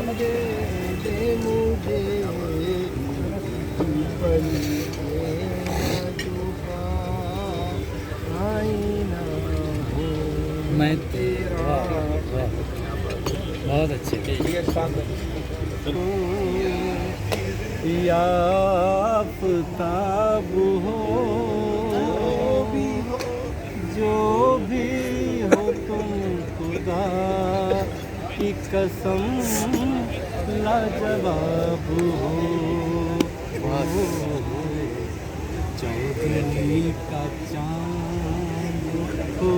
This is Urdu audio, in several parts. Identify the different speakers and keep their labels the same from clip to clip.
Speaker 1: دے دے مجھے بن کے نہ آئینہ ہو
Speaker 2: میں
Speaker 1: تیرا
Speaker 2: بہت اچھے
Speaker 1: یا آفتاب ہو جو بھی ہو تم خدا کی قسم لاجواب ہو چودھری کا چاند ہو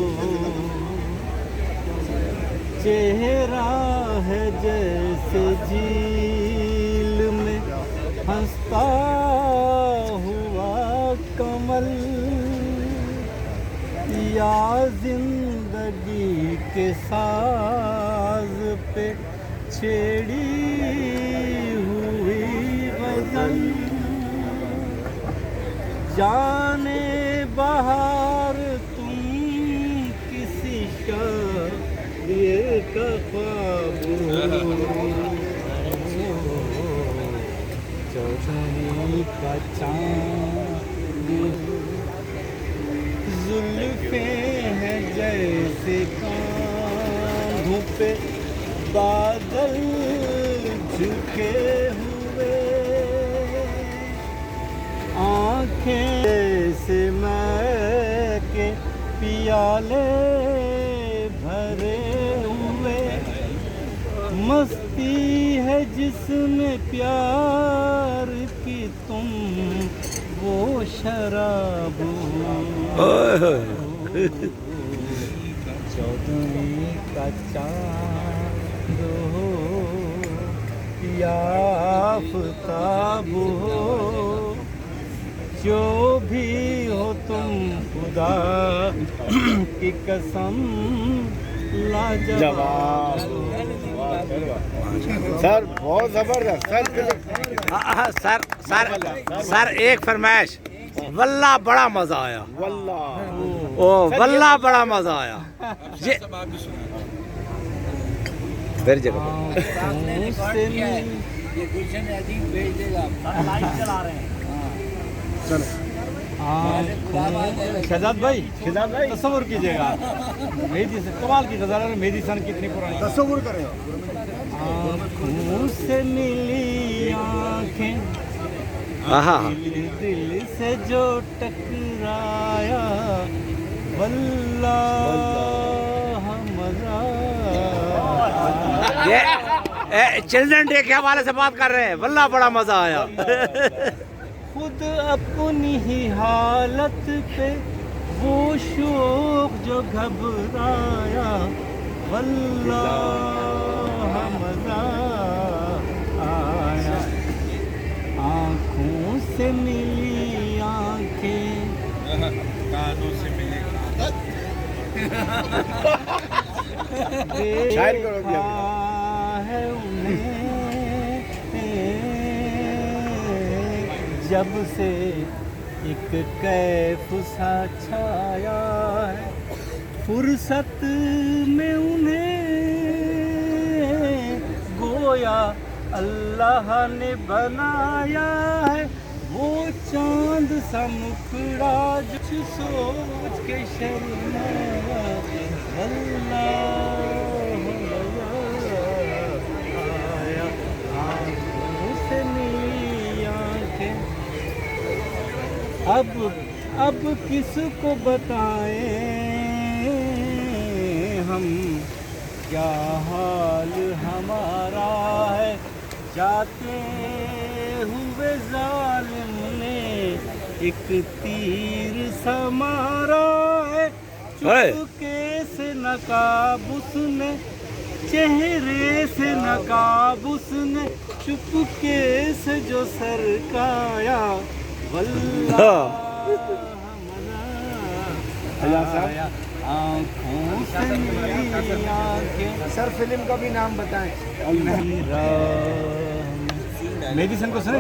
Speaker 1: چہرہ ہے جیسے جھیل میں ہنستا ہوا کمل یا زندگی کے ساز پہ چھیڑی ہوئی غزل جانے بہار تم کسی شاعر کا خواب ہو چودھری کا چاند زلفیں ہیں جیسے کاندھوں پہ بادل جھکے ہوئے آنکھیں جیسے میں کے پیالے بھرے ہوئے مستی ہے جس میں پیار کی تم وہ شراب ہو چودھری کا چاند ہو یا آفتاب ہو جو بھی ہو تم خدا کی قسم لاجواب
Speaker 3: سر بہت زبردست
Speaker 4: سر ایک فرمائش واللہ بڑا مزہ آیا
Speaker 3: واللہ
Speaker 4: واللہ بڑا مزہ آیا پھر جگہ
Speaker 1: شہزاد بھائی تصور کیجیے گا مہدی سے کمال کی غزل ہے مہدی سن کتنی پرانی
Speaker 3: تصور کریں
Speaker 1: آنکھوں سے ملی آنکھیں دل سے جو ٹکرایا واللہ مزہ
Speaker 4: چلڈرن ڈے کے حوالے سے بات کر رہے ہیں واللہ بڑا مزہ آیا
Speaker 1: خود اپنی ہی حالت پہ وہ شوق جو گھبرایا واللہ مزہ آیا آنکھوں سے ملی آنکھیں
Speaker 3: کانوں سے ملے
Speaker 1: دیکھا ہے انہیں جب سے ایک کیف سا چھایا ہے فرصت میں انہیں گویا اللہ نے بنایا ہے وہ چاند سا مکھڑا جو سوچ کے شرمایا اللہ آیا آنکھوں سے ملی آنکھیں اب کس کو بتائیں ہم کیا حال ہمارا ہے جاتے ہوئے ظالم نے ایک تیر سا مارا ہے چپکے سے نقاب اس نے چہرے سے نقاب اس نے چپکے سے جو سرکایا واللہ آنکھوں سے ملی آنکھیں
Speaker 3: سر فلم کا بھی نام بتائیں
Speaker 1: مہدی سن کو سنے